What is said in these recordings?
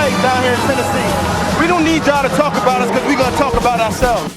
State down here in Tennessee. We don't need y'all to talk about us because we're going to talk about ourselves.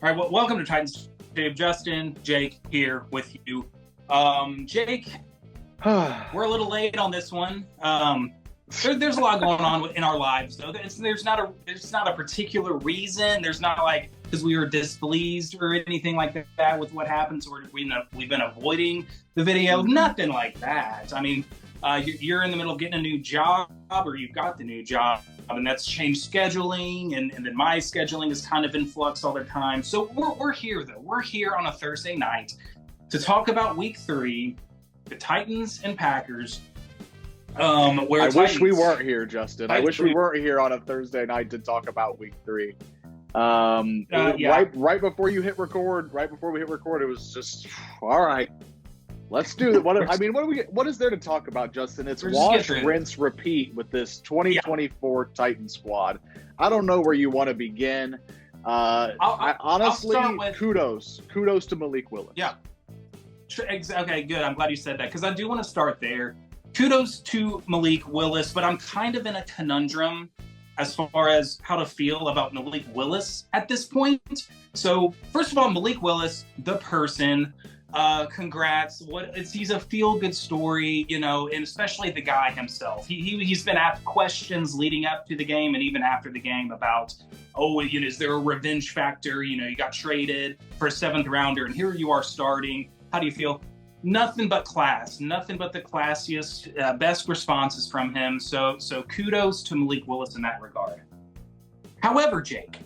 All right, well, welcome to Titans Tape. Justin, Jake here with you. Jake, we're a little late on this one. There's a lot going on in our lives, though. There's not a particular reason. There's not like because we were displeased or anything like that with what happened. So we've been avoiding the video. Nothing like that. I mean, you're in the middle of getting a new job, or you've got the new job, and that's changed scheduling, and then my scheduling is kind of in flux all the time. So we're here, though. We're here on a Thursday night to talk about Week 3, the Titans and Packers. Wish we weren't here, Justin. I wish we weren't here on a Thursday night to talk about Week 3. Yeah. Right before you hit record, right before we hit record, it was just all right. Let's do it. What is there to talk about, Justin? It's wash, rinse, repeat with this 2024 Titan squad. I don't know where you want to begin. Honestly, kudos to Malik Willis. Yeah. Okay, good. I'm glad you said that because I do want to start there. Kudos to Malik Willis, but I'm kind of in a conundrum as far as how to feel about Malik Willis at this point. So, first of all, Malik Willis, the person. Congrats. He's a feel-good story, you know, and especially the guy himself. He's been asked questions leading up to the game and even after the game about, is there a revenge factor? You know, you got traded for a 7th rounder and here you are starting. How do you feel? Nothing but class, nothing but the classiest, best responses from him. So kudos to Malik Willis in that regard. However, Jake,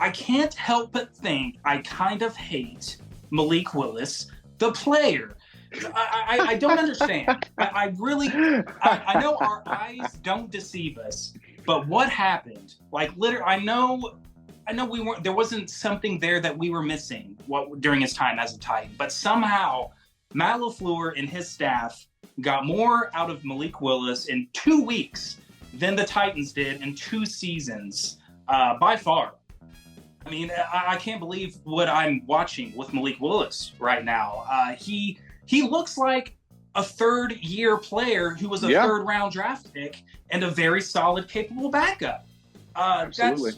I can't help but think I kind of hate Malik Willis, the player. I don't understand. I know our eyes don't deceive us, but what happened? Like, literally, I know there wasn't something there that we were missing during his time as a Titan, but somehow Matt LaFleur and his staff got more out of Malik Willis in 2 weeks than the Titans did in 2 seasons, by far. I mean, I can't believe what I'm watching with Malik Willis right now. He looks like a third-year player who was a third-round draft pick and a very solid, capable backup. Absolutely.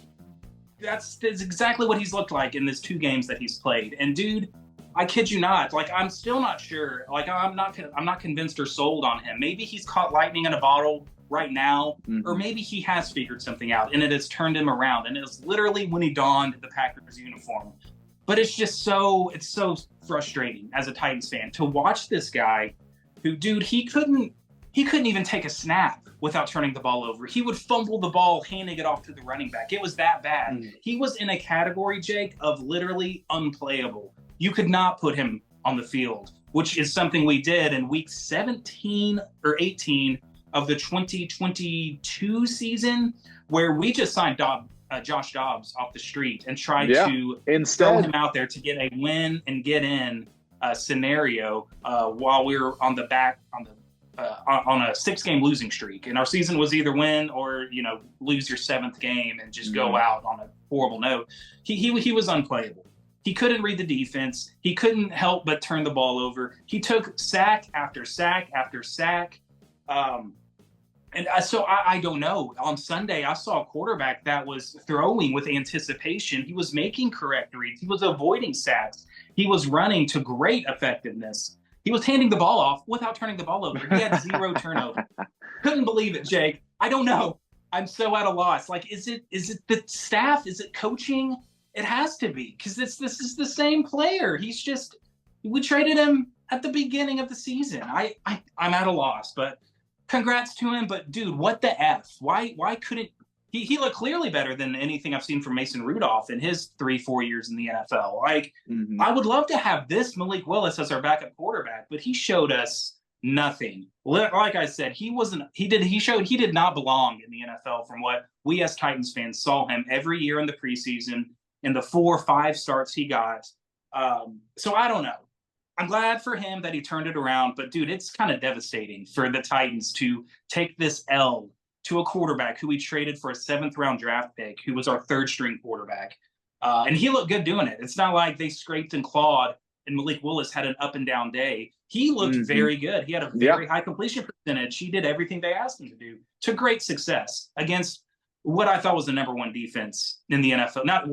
That's exactly what he's looked like in these 2 games that he's played. And dude, I kid you not, like I'm still not sure. Like I'm not convinced or sold on him. Maybe he's caught lightning in a bottle right now, or maybe he has figured something out and it has turned him around. And it's literally when he donned the Packers uniform. But it's so frustrating as a Titans fan to watch this guy who, dude, he couldn't even take a snap without turning the ball over. He would fumble the ball, handing it off to the running back. It was that bad. He was in a category, Jake, of literally unplayable. You could not put him on the field, which is something we did in week 17 or 18 of the 2022 season, where we just signed Josh Dobbs off the street and tried to throw him out there to get a win and get in scenario while we were on a 6-game losing streak. And our season was either win or, lose your 7th game and just go out on a horrible note. He was unplayable. He couldn't read the defense. He couldn't help but turn the ball over. He took sack after sack after sack. So I don't know. On Sunday, I saw a quarterback that was throwing with anticipation. He was making correct reads. He was avoiding sacks. He was running to great effectiveness. He was handing the ball off without turning the ball over. He had 0 turnover. Couldn't believe it, Jake. I don't know. I'm so at a loss. Like, is it the staff? Is it coaching? It has to be, because this is the same player. We traded him at the beginning of the season. I'm at a loss, but congrats to him. But dude, what the F? Why couldn't he looked clearly better than anything I've seen from Mason Rudolph in his 3-4 years in the NFL. Like, I would love to have this Malik Willis as our backup quarterback, but he showed us nothing. Like I said, he did not belong in the NFL from what we as Titans fans saw him every year in the preseason. in the 4 or 5 starts he got. So I don't know. I'm glad for him that he turned it around, but dude, it's kind of devastating for the Titans to take this L to a quarterback who we traded for a 7th-round draft pick, who was our 3rd-string quarterback. And he looked good doing it. It's not like they scraped and clawed and Malik Willis had an up and down day. He looked very good. He had a very high completion percentage. He did everything they asked him to do to great success against what I thought was the number 1 defense in the NFL. Not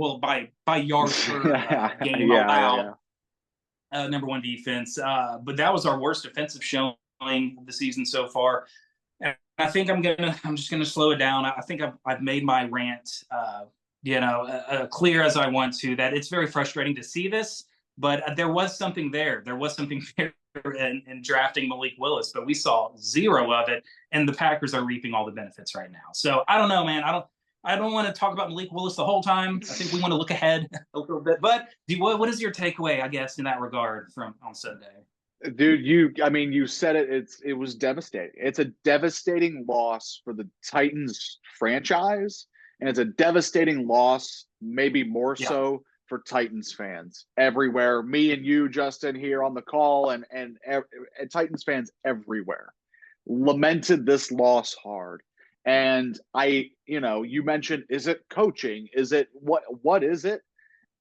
by yards per game allowed. Number 1 defense. But that was our worst defensive showing of the season so far. And I think I'm just gonna slow it down. I think I've made my rant clear as I want to, that it's very frustrating to see this, but there was something there. There was something there in drafting Malik Willis, but we saw 0 of it, and the Packers are reaping all the benefits right now. So I don't know, man. I don't want to talk about Malik Willis the whole time. I think we want to look ahead a little bit. But what is your takeaway, I guess, in that regard from on Sunday? Dude, you said it. It was devastating. It's a devastating loss for the Titans franchise, and it's a devastating loss, maybe more so for Titans fans everywhere. Me and you, Justin, here on the call, and Titans fans everywhere lamented this loss hard. And you mentioned, is it coaching? Is it what is it?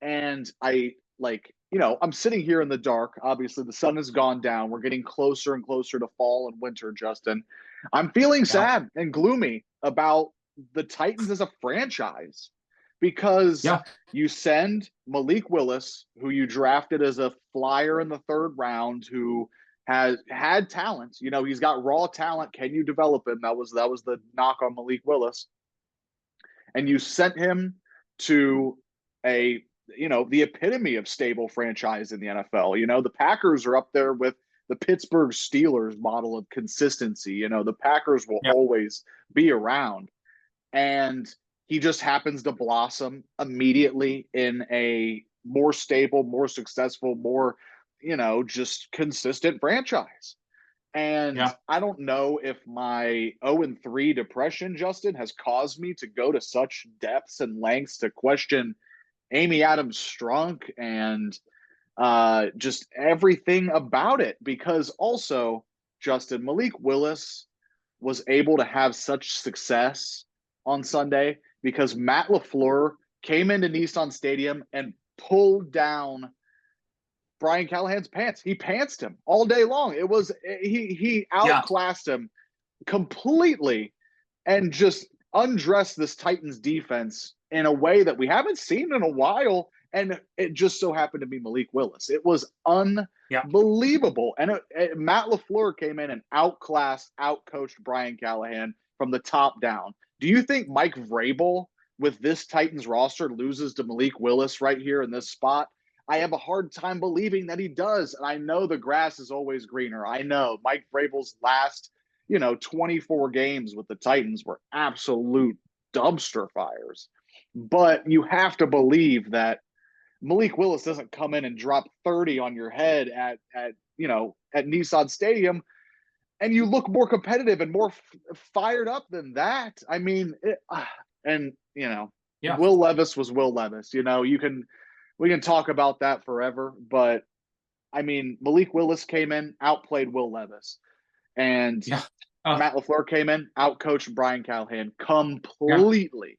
And I'm sitting here in the dark. Obviously, the sun has gone down. We're getting closer and closer to fall and winter, Justin. I'm feeling sad and gloomy about the Titans as a franchise, because you send Malik Willis, who you drafted as a flyer in the 3rd round, who has had talent. He's got raw talent. Can you develop him? That was the knock on Malik Willis. And you sent him to the epitome of stable franchise in the NFL. The Packers are up there with the Pittsburgh Steelers model of consistency. The Packers will always be around. And he just happens to blossom immediately in a more stable, more successful, more just consistent franchise. And I don't know if my 0-3 depression, Justin, has caused me to go to such depths and lengths to question Amy Adams Strunk and just everything about it. Because also, Justin, Malik Willis was able to have such success on Sunday because Matt LaFleur came into Nissan Stadium and pulled down Brian Callahan's pants. He pantsed him all day long. It was he outclassed him completely and just undressed this Titans defense in a way that we haven't seen in a while. And it just so happened to be Malik Willis. It was unbelievable. And Matt LaFleur came in and outcoached Brian Callahan from the top down. Do you think Mike Vrabel with this Titans roster loses to Malik Willis right here in this spot? I have a hard time believing that he does. And I know the grass is always greener. I know Mike Vrabel's last, 24 games with the Titans were absolute dumpster fires. But you have to believe that Malik Willis doesn't come in and drop 30 on your head at Nissan Stadium, and you look more competitive and more fired up than that. I mean, Will Levis was Will Levis. We can talk about that forever, but I mean, Malik Willis came in, outplayed Will Levis, and Matt LaFleur came in, outcoached Brian Callahan completely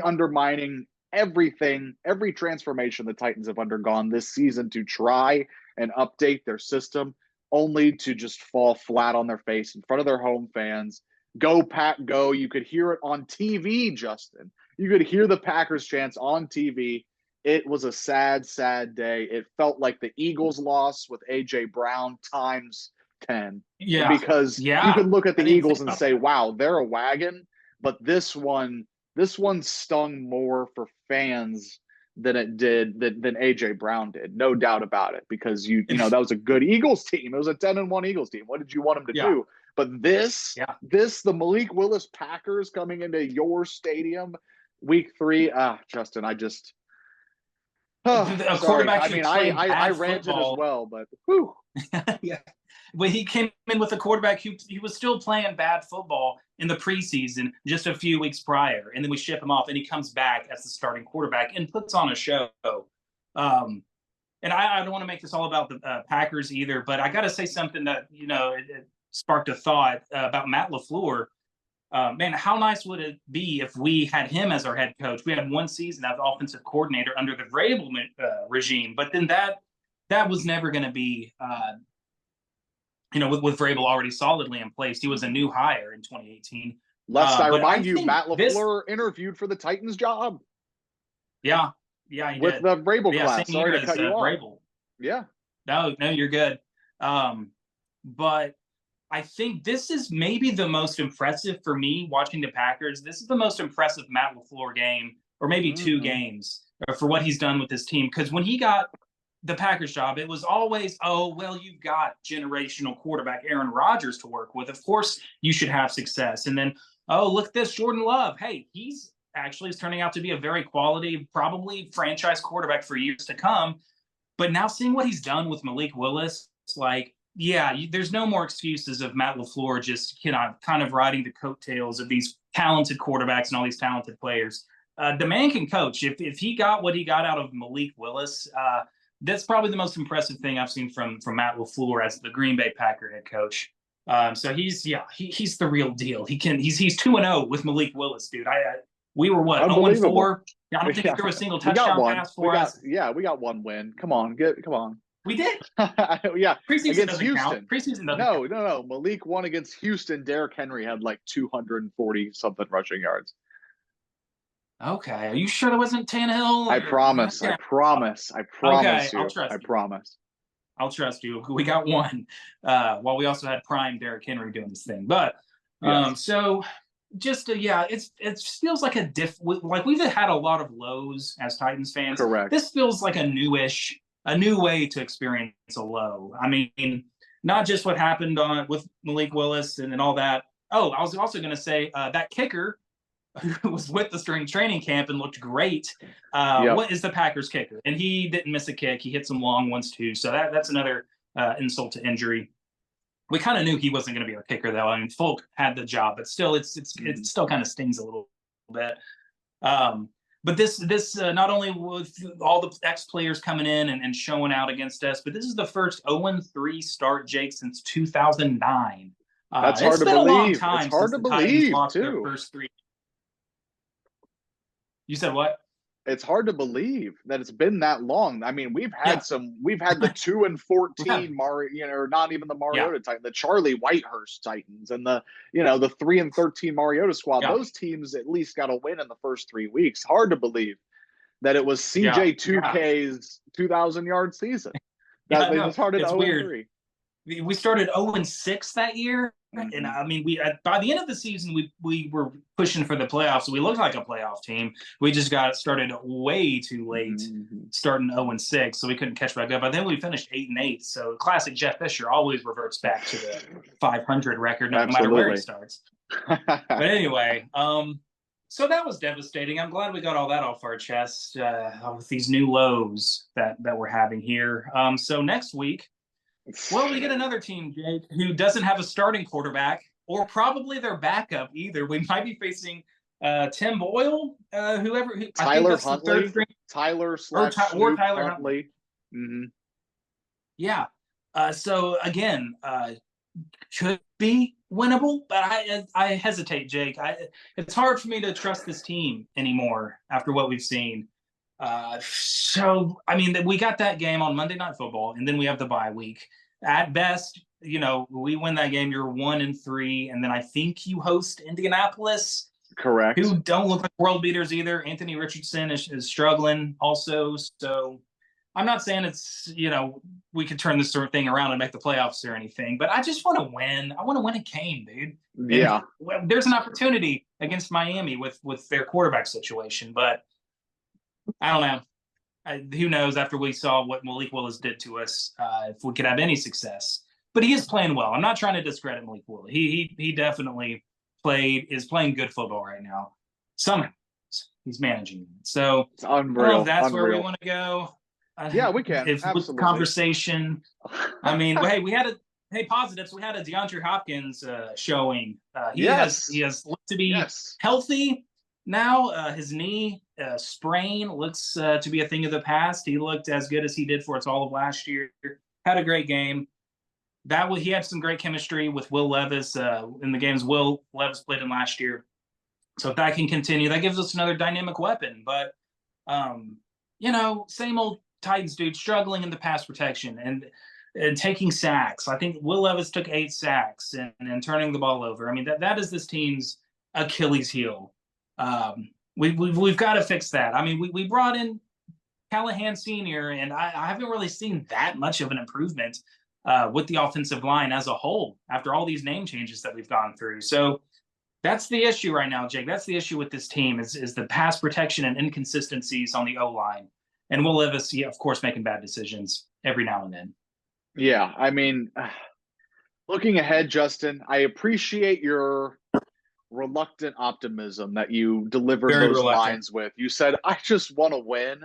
undermining everything, every transformation the Titans have undergone this season to try and update their system, only to just fall flat on their face in front of their home fans. Go Pack, go. You could hear it on TV, Justin. You could hear the Packers chants on TV. It was a sad, sad day. It felt like the Eagles loss with A.J. Brown times 10. Yeah. Because you can look at the Eagles and say, wow, they're a wagon. But this one stung more for fans than it did than A.J. Brown did. No doubt about it. Because that was a good Eagles team. It was a 10-1 Eagles team. What did you want them to do? But the Malik Willis Packers coming into your stadium week 3. Justin, I just a quarterback. I ranted as well, but whew. when he came in with a quarterback, he was still playing bad football in the preseason just a few weeks prior, and then we ship him off, and he comes back as the starting quarterback and puts on a show. And I don't want to make this all about the Packers either, but I got to say something that, it sparked a thought about Matt LaFleur. Man, how nice would it be if we had him as our head coach? We had one season as offensive coordinator under the Vrabel regime, but then that was never going to be, with Vrabel already solidly in place. He was a new hire in 2018. Lest I remind you, Matt LaFleur interviewed for the Titans job. Yeah, he with did. The Vrabel class. Sorry to cut you off. Vrabel. Yeah. No, you're good. But I think this is maybe the most impressive for me watching the Packers. This is the most impressive Matt LaFleur game, or maybe two games, for what he's done with this team. Because when he got the Packers job, it was always, you've got generational quarterback Aaron Rodgers to work with. Of course, you should have success. And then, look at this, Jordan Love. Hey, he's actually is turning out to be a very quality, probably franchise quarterback for years to come. But now seeing what he's done with Malik Willis, it's like, there's no more excuses of Matt LaFleur just kind of riding the coattails of these talented quarterbacks and all these talented players. The man can coach. If he got what he got out of Malik Willis, that's probably the most impressive thing I've seen from Matt LaFleur as the Green Bay Packer head coach. So he's the real deal. He's 2-0 with Malik Willis, dude. We were what, 0-4? I don't think there was a single touchdown pass for us. Yeah, we got one win. Come on. We did. Yeah, preseason against Houston. Count. Preseason doesn't count. No. Malik won against Houston. Derrick Henry had like 240 something rushing yards. Okay, are you sure it wasn't Tannehill? I promise. Okay, I'll trust you. We got one. While we also had prime Derrick Henry doing this thing, but so just it feels like like we've had a lot of lows as Titans fans. Correct. This feels like a new way to experience a low. I mean, not just what happened with Malik Willis and all that. Oh, I was also going to say that kicker who was with us during training camp and looked great. What is the Packers kicker? And he didn't miss a kick. He hit some long ones too. So that's another insult to injury. We kind of knew he wasn't going to be our kicker, though. I mean, Folk had the job, but still, it still kind of stings a little bit. But this not only with all the ex-players coming in and showing out against us, but this is the first 0-3 start, Jake, since 2009. That's hard to believe. A long time it's hard to believe, too. First three. You said what? It's hard to believe that it's been that long. I mean, we've had the 2-14 Mario, or not even the Mariota Titans, the Charlie Whitehurst Titans, and the 3-13 Mariota squad. Yeah. Those teams at least got a win in the first 3 weeks. Hard to believe that it was CJ2K's 2,000-yard season. It's hard to 0-3. We started 0-6 that year. And I mean, by the end of the season, we were pushing for the playoffs. So we looked like a playoff team. We just got started way too late, starting 0-6, so we couldn't catch back up. But then we finished 8-8. So classic Jeff Fisher always reverts back to the 500 record, no matter where he starts. But anyway, so that was devastating. I'm glad we got all that off our chest with these new lows that we're having here. So next week. Well, we get another team, Jake, who doesn't have a starting quarterback or probably their backup either. We might be facing Tim Boyle, Tyler Huntley. Tyler Huntley. Mm-hmm. Yeah. So, again, could be winnable, but I hesitate, Jake. It's hard for me to trust this team anymore after what we've seen. So, I mean, we got that game on Monday Night Football, and then we have the bye week. At best, we win that game, you're 1-3, and then I think you host Indianapolis. Correct. Who don't look like world beaters either. Anthony Richardson is struggling also. So I'm not saying it's, we could turn this sort of thing around and make the playoffs or anything, but I just want to win. I want to win a game, dude. Yeah. And there's an opportunity against Miami with their quarterback situation, but I don't know. Who knows after we saw what Malik Willis did to us, if we could have any success. But he is playing well. I'm not trying to discredit Malik Willis. He definitely is playing good football right now. Somehow he's managing it. So it's unreal. I don't know if that's where we want to go. Yeah, we can. If absolutely. Conversation. I mean, hey, we had Hey, positives. We had a DeAndre Hopkins showing. He Yes. has looked to be healthy now. His knee sprain looks to be a thing of the past. He looked as good as he did for us all of last year. Had a great game. He had some great chemistry with Will Levis in the games Will Levis played in last year. So if that can continue, that gives us another dynamic weapon. But same old Titans dude struggling in the pass protection and taking sacks. I think Will Levis took 8 sacks and turning the ball over. I mean, that is this team's Achilles heel. We've got to fix that. I mean, we brought in Callahan Sr., and I haven't really seen that much of an improvement with the offensive line as a whole after all these name changes that we've gone through. So that's the issue right now, Jake. That's the issue with this team is the pass protection and inconsistencies on the O-line. And Will Levis, of course, making bad decisions every now and then. Yeah, I mean, looking ahead, Justin, I appreciate your reluctant optimism that you delivered those lines with. You said, I just want to win,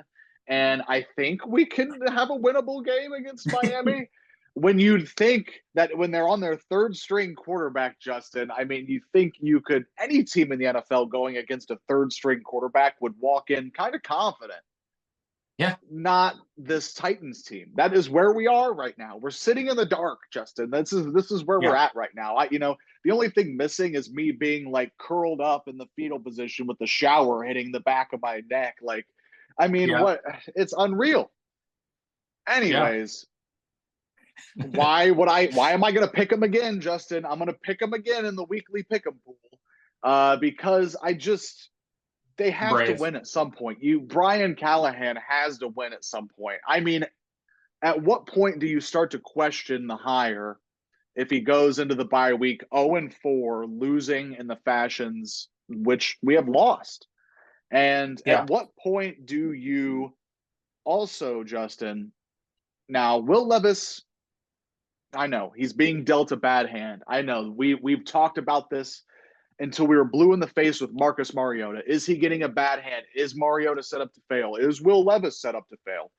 and I think we can have a winnable game against Miami. When you think that when they're on their third string quarterback, Justin, I mean, you think any team in the NFL going against a third string quarterback would walk in kind of confident. Yeah. Not this Titans team. That is where we are right now. We're sitting in the dark, Justin. This is where we're at right now. The only thing missing is me being like curled up in the fetal position with the shower hitting the back of my neck. Like, I mean, what? It's unreal. Anyways, why am I going to pick them again, Justin? I'm going to pick them again in the weekly pick 'em pool because they have to win at some point. Brian Callahan has to win at some point. I mean, at what point do you start to question the hire if he goes into the bye week 0-4, losing in the fashions which we have lost? And at what point do you also, Justin, now Will Levis, I know he's being dealt a bad hand. I know we've talked about this until we were blue in the face with Marcus Mariota. Is he getting a bad hand? Is Mariota set up to fail? Is Will Levis set up to fail?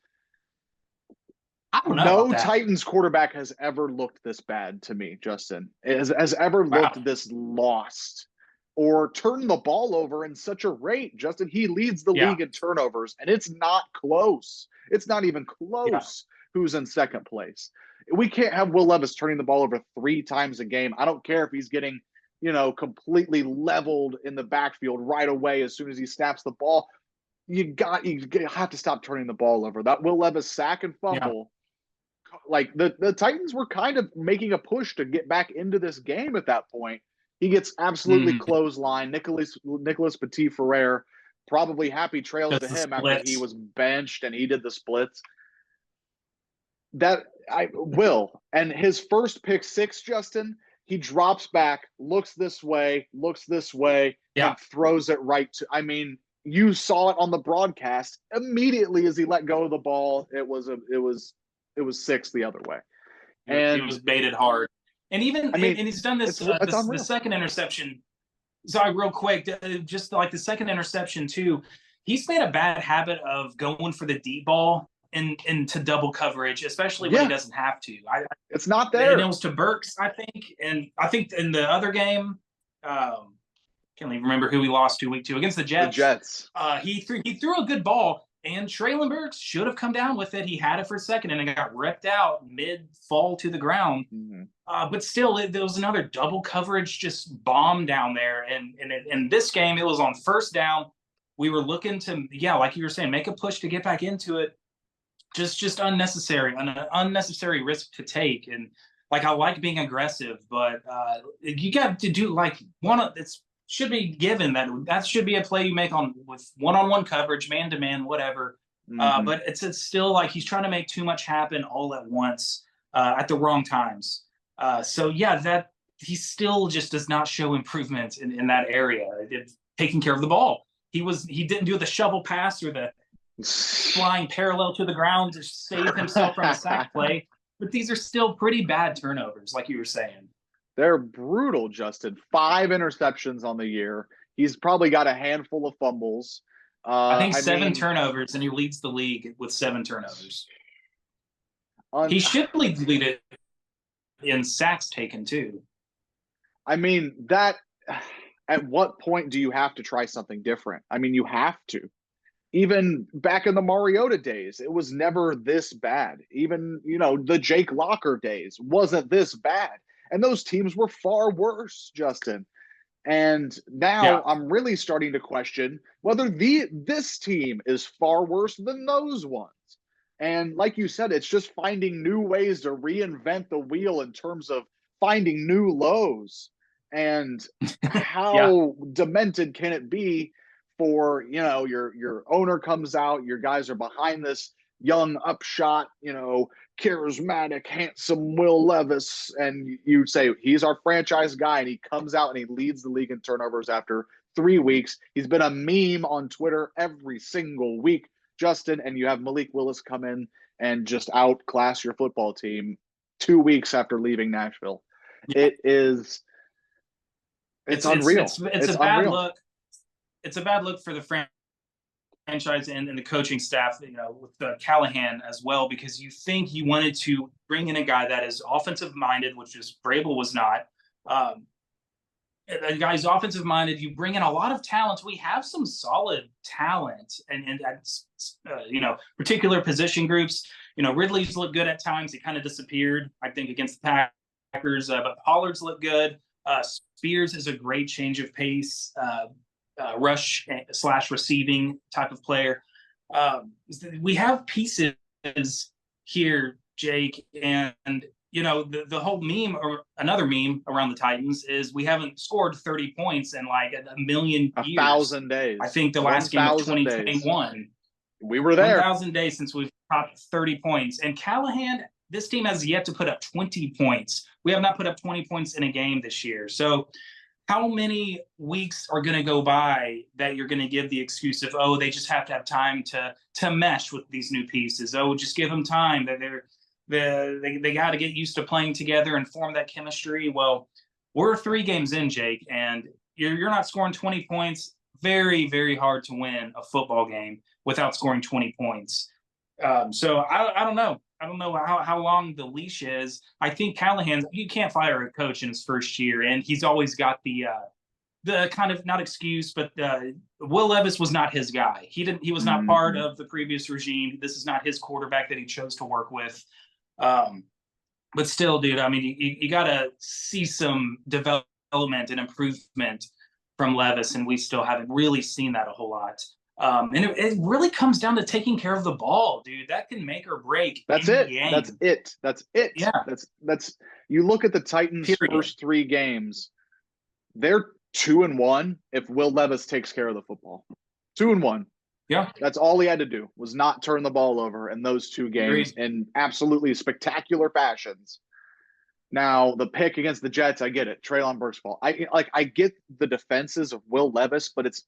I don't know. No Titans quarterback has ever looked this bad to me, Justin. Has ever looked this lost or turned the ball over in such a rate. Justin, he leads the league in turnovers, and it's not close. It's not even close who's in second place. We can't have Will Levis turning the ball over 3 times a game. I don't care if he's getting completely leveled in the backfield right away as soon as he snaps the ball. You have to stop turning the ball over. That Will Levis sack and fumble, like the Titans were kind of making a push to get back into this game at that point. He gets absolutely clotheslined. Nicholas Petit-Frere, probably happy trails to him after he was benched and he did the splits. And his first pick 6, Justin, he drops back, looks this way, and throws it right to. I mean, you saw it on the broadcast immediately as he let go of the ball. It was 6 the other way, and he was baited hard. And and he's done this. The second interception. Sorry, real quick, just like the second interception too. He's made a bad habit of going for the deep ball into double coverage, especially when he doesn't have to. It's not there. And it was to Burks, I think. And I think in the other game, can't even remember who we lost to week 2 against the Jets. He threw a good ball, and Treylon Burks should have come down with it. He had it for a second, and it got ripped out mid-fall to the ground. Mm-hmm. But still, there was another double coverage just bomb down there. And in this game, it was on first down. We were looking to, like you were saying, make a push to get back into it. Just unnecessary, an unnecessary risk to take. And like, I like being aggressive, but you got to do like it should be given that should be a play you make with one-on-one coverage, man-to-man, whatever. Mm-hmm. But it's still like he's trying to make too much happen all at once at the wrong times. That he still just does not show improvement in that area. Taking care of the ball. He didn't do the shovel pass or the flying parallel to the ground to save himself from a sack play. But these are still pretty bad turnovers, like you were saying. They're brutal, Justin. 5 interceptions on the year. He's probably got a handful of fumbles. I think 7 turnovers, and he leads the league with 7 turnovers. He should lead it in sacks taken too. I mean, that at what point do you have to try something different? I mean, you have to. Even back in the Mariota days, it was never this bad. Even, the Jake Locker days wasn't this bad. And those teams were far worse, Justin. And now I'm really starting to question whether this team is far worse than those ones. And like you said, it's just finding new ways to reinvent the wheel in terms of finding new lows. And how demented can it be for, your owner comes out, your guys are behind this young upshot, charismatic, handsome Will Levis, and you say he's our franchise guy, and he comes out and he leads the league in turnovers after 3 weeks. He's been a meme on Twitter every single week, Justin, and you have Malik Willis come in and just outclass your football team 2 weeks after leaving Nashville. It's unreal. It's a bad look. It's a bad look for the franchise and the coaching staff, with Callahan as well, because you think you wanted to bring in a guy that is offensive minded, which is Vrabel was not. A guy's offensive minded. You bring in a lot of talent. We have some solid talent, and particular position groups. Ridley's looked good at times. He kind of disappeared, I think, against the Packers, but Pollard's looked good. Spears is a great change of pace, rush / receiving type of player. We have pieces here, Jake, and the whole meme, or another meme around the Titans, is we haven't scored 30 points in like a million years. 1,000 days. I think the last game of 2021. We were there. 1,000 days since we've topped 30 points. And Callahan, this team has yet to put up 20 points. We have not put up 20 points in a game this year. So how many weeks are going to go by that you're going to give the excuse of, oh, they just have to have time to mesh with these new pieces. Oh, just give them time. They got to get used to playing together and form that chemistry. Well, we're 3 games in, Jake, and you're not scoring 20 points. Very, very hard to win a football game without scoring 20 points. So I don't know. I don't know how long the leash is. I think Callahan, you can't fire a coach in his first year, and he's always got the kind of, not excuse, but Will Levis was not his guy. He was not part of the previous regime. This is not his quarterback that he chose to work with. But still, dude, I mean, you got to see some development and improvement from Levis, and we still haven't really seen that a whole lot. And it really comes down to taking care of the ball, dude. That can make or break. That's it. That's it. Yeah. That's you look at the Titans' first 3 games, they're 2-1 if Will Levis takes care of the football. 2-1. Yeah. That's all he had to do, was not turn the ball over in those 2 games in absolutely spectacular fashions. Now, the pick against the Jets, I get it. Treylon Burks' fault. I get the defenses of Will Levis, but it's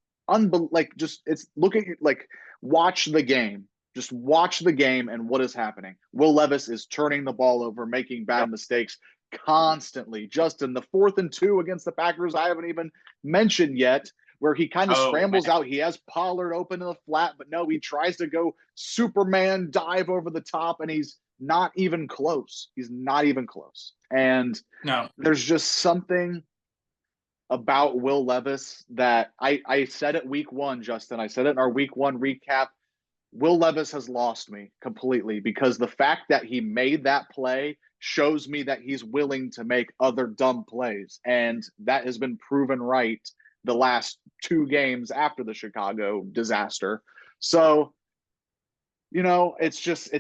watch the game. Just watch the game and what is happening. Will Levis is turning the ball over, making bad mistakes constantly. Justin, the 4th and 2 against the Packers, I haven't even mentioned yet, where he kind of scrambles out. He has Pollard open in the flat, but no, he tries to go Superman dive over the top, and he's not even close. He's not even close. And there's just something about Will Levis that I said it week 1, Justin. I said it in our week 1 recap. Will Levis has lost me completely, because the fact that he made that play shows me that he's willing to make other dumb plays. And that has been proven right the last 2 games after the Chicago disaster. So, it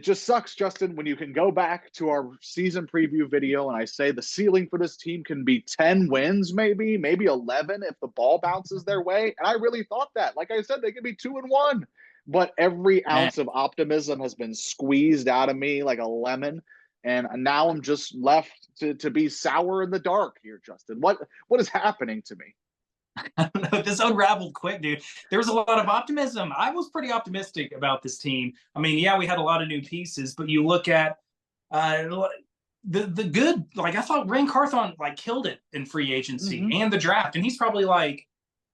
just sucks, Justin, when you can go back to our season preview video and I say the ceiling for this team can be 10 wins, maybe 11 if the ball bounces their way. And I really thought that. Like I said, they could be 2-1. But every ounce of optimism has been squeezed out of me like a lemon. And now I'm just left to be sour in the dark here, Justin. What is happening to me? I don't know. This unraveled quick, dude. There was a lot of optimism. I was pretty optimistic about this team. I mean, yeah, we had a lot of new pieces, but you look at the good. Like, I thought Ran Carthon killed it in free agency and the draft, and he's probably like,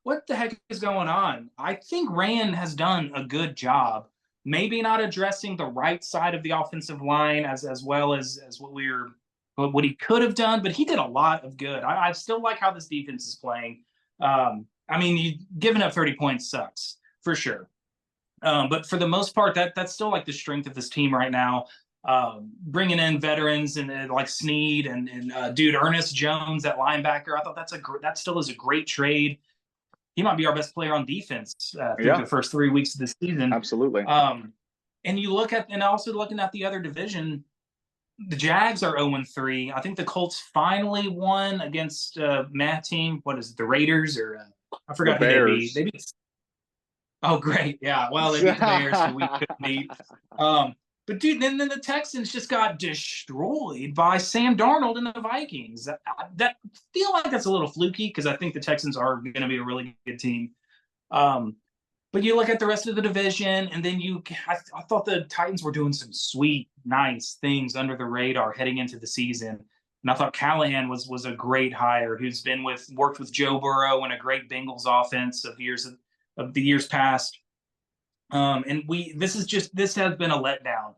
what the heck is going on? I think Ran has done a good job. Maybe not addressing the right side of the offensive line as well as what we were what he could have done, but he did a lot of good. I still like how this defense is playing. I mean, giving up 30 points sucks for sure. But for the most part, that's still like the strength of this team right now. Bringing in veterans and like Snead and dude Ernest Jones at linebacker, I thought that still is a great trade. He might be our best player on defense through the first 3 weeks of the season. Absolutely. And you look at, and also looking at the other division, the Jags are 0-3. I think the Colts finally won against Matt team. What is it, the Raiders or I forgot who they beat. They beat. Oh, great! Yeah, well, they beat the Bears, so we couldn't beat. But dude, then the Texans just got destroyed by Sam Darnold and the Vikings. That feel like that's a little fluky because I think the Texans are going to be a really good team. But you look at the rest of the division, and then I thought the Titans were doing some sweet, nice things under the radar heading into the season. And I thought Callahan was a great hire, who's worked with Joe Burrow and a great Bengals offense of the years past. And this has been a letdown,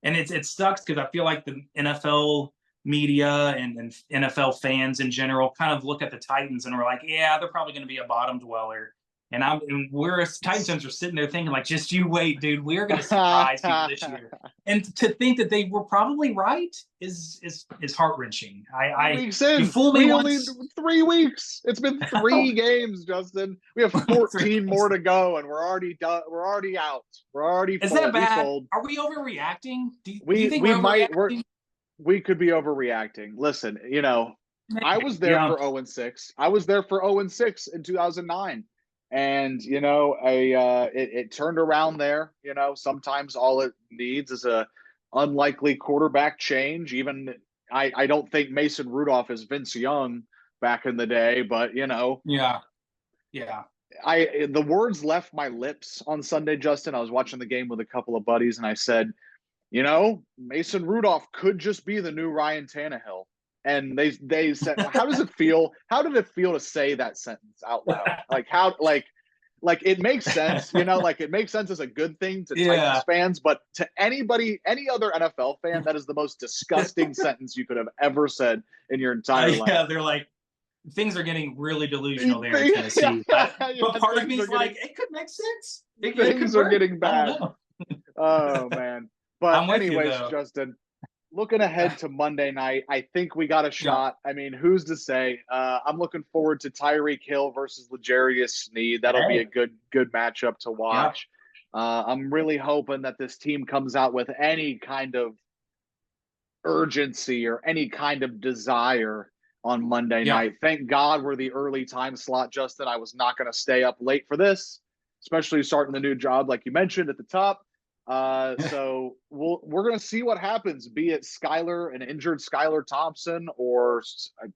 and it sucks because I feel like the NFL media and NFL fans in general kind of look at the Titans and we're like, yeah, they're probably going to be a bottom dweller. And we're Titans fans are sitting there thinking like, just you wait, dude, we're going to surprise people this year. And to think that they were probably right is heart wrenching. You fool me once. Only 3 weeks. It's been 3 games, Justin. We have 14 more to go, and we're already done. We're already out. We're already. Is that bad? Are we overreacting? Do you think we could be overreacting? Listen, I was there for 0-6. I was there for 0-6 in 2009. And, it turned around there. Sometimes all it needs is a unlikely quarterback change. Even I don't think Mason Rudolph is Vince Young back in the day, but, Yeah. The words left my lips on Sunday, Justin. I was watching the game with a couple of buddies, and I said, Mason Rudolph could just be the new Ryan Tannehill. And they said, how does it feel? How did it feel to say that sentence out loud? Like it makes sense, it makes sense as a good thing to Titans fans, but to any other NFL fan, that is the most disgusting sentence you could have ever said in your entire life. Yeah, they're like, things are getting really delusional there in Tennessee. But part of me is like, it could make sense. Things are getting bad. Oh, man. But anyways, Justin, looking ahead to Monday night, I think we got a shot. I mean, who's to say? I'm looking forward to Tyreek Hill versus L'Jarius Sneed. That'll be a good matchup to watch. I'm really hoping that this team comes out with any kind of urgency or any kind of desire on Monday night. Thank God we're the early time slot, Justin. I was not going to stay up late for this, especially starting the new job like you mentioned at the top. So we're going to see what happens, be it an injured Skylar Thompson or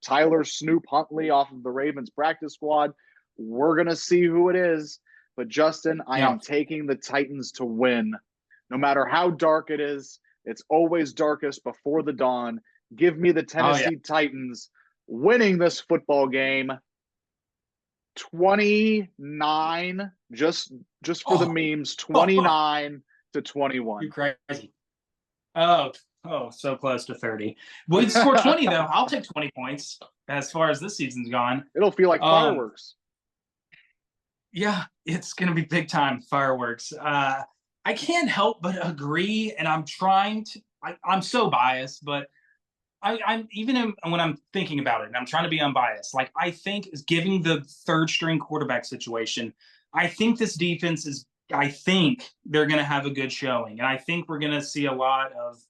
Tyler Snoop Huntley off of the Ravens practice squad. We're going to see who it is. But Justin, I am taking the Titans to win. No matter how dark it is, it's always darkest before the dawn. Give me the Tennessee Titans winning this football game 29, just for the memes, 29 to 21. You crazy. Oh, so close to 30. We'd score 20, though. I'll take 20 points as far as this season's gone. It'll feel like fireworks. Yeah, it's going to be big time fireworks. I can't help but agree, and I'm trying to – I'm so biased, but I'm even when I'm thinking about it, and I'm trying to be unbiased, like I think is giving the third-string quarterback situation, I think this defense is – I think they're going to have a good showing. And I think we're going to see a lot of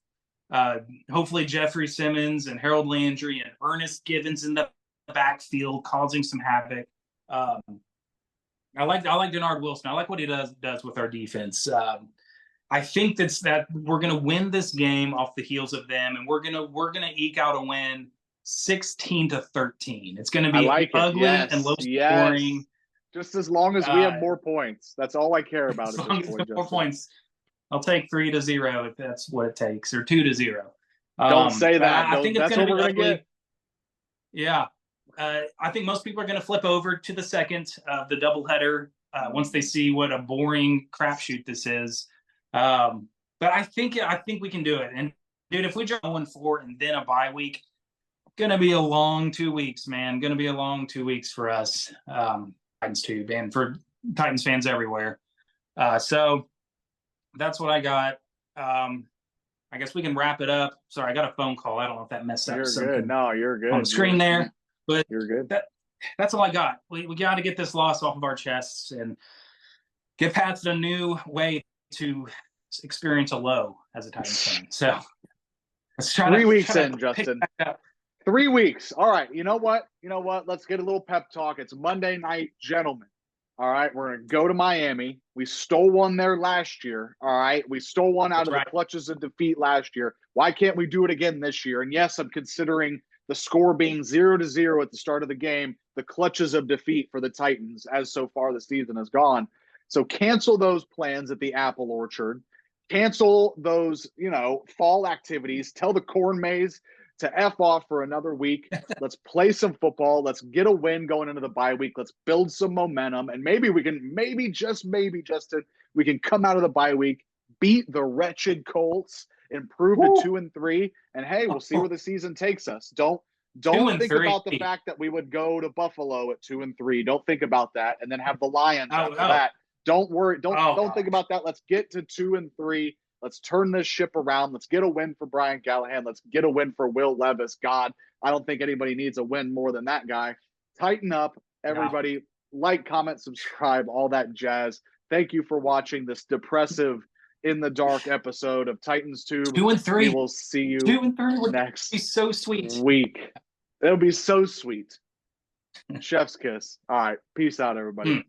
hopefully Jeffrey Simmons and Harold Landry and Ernest Givens in the backfield causing some havoc. I like Denard Wilson. I like what he does with our defense. I think that we're going to win this game off the heels of them, and we're going to eke out a win 16-13. It's going to be ugly and low scoring. Just as long as we have more points. That's all I care about. As long as we have more points. I'll take 3-0 if that's what it takes, or 2-0. Don't say that. I think that's what we're going to get. Yeah. I think most people are going to flip over to the second of the doubleheader once they see what a boring crapshoot this is. But I think we can do it. And, dude, if we drop 1-4 and then a bye week, Gonna be a long 2 weeks, man. Gonna be a long 2 weeks for us, Titans tube, and for Titans fans everywhere. So that's what I got. I guess we can wrap it up. Sorry, I got a phone call. I don't know if that messed up. You're good. No, you're good. On the screen there, but you're good. That's all I got. We got to get this loss off of our chests and get past a new way to experience a low as a Titans fan. So let's try 3 weeks in, Justin. 3 weeks. All right. You know what? Let's get a little pep talk. It's Monday night, gentlemen. All right. We're going to go to Miami. We stole one there last year. All right. We stole one out of the clutches of defeat last year. Why can't we do it again this year? And yes, I'm considering the score being 0-0 at the start of the game, the clutches of defeat for the Titans as so far the season has gone. So cancel those plans at the Apple Orchard. Cancel those, fall activities. Tell the corn maze to F off for another week. Let's play some football. Let's get a win going into the bye week. Let's build some momentum. And maybe we can, Justin, we can come out of the bye week, beat the wretched Colts, improve to 2-3. And hey, we'll see where the season takes us. Don't think about the fact that we would go to Buffalo at 2-3. Don't think about that. And then have the Lions after that. Don't worry. Don't think about that. Let's get to 2-3. Let's turn this ship around. Let's get a win for Brian Callahan. Let's get a win for Will Levis. God, I don't think anybody needs a win more than that guy. Tighten up, everybody. Yeah. Like, comment, subscribe, all that jazz. Thank you for watching this depressive, in the dark episode of Titans Tube. 2-3. We will see you 2-3 next so sweet week. It'll be so sweet. Chef's kiss. All right. Peace out, everybody.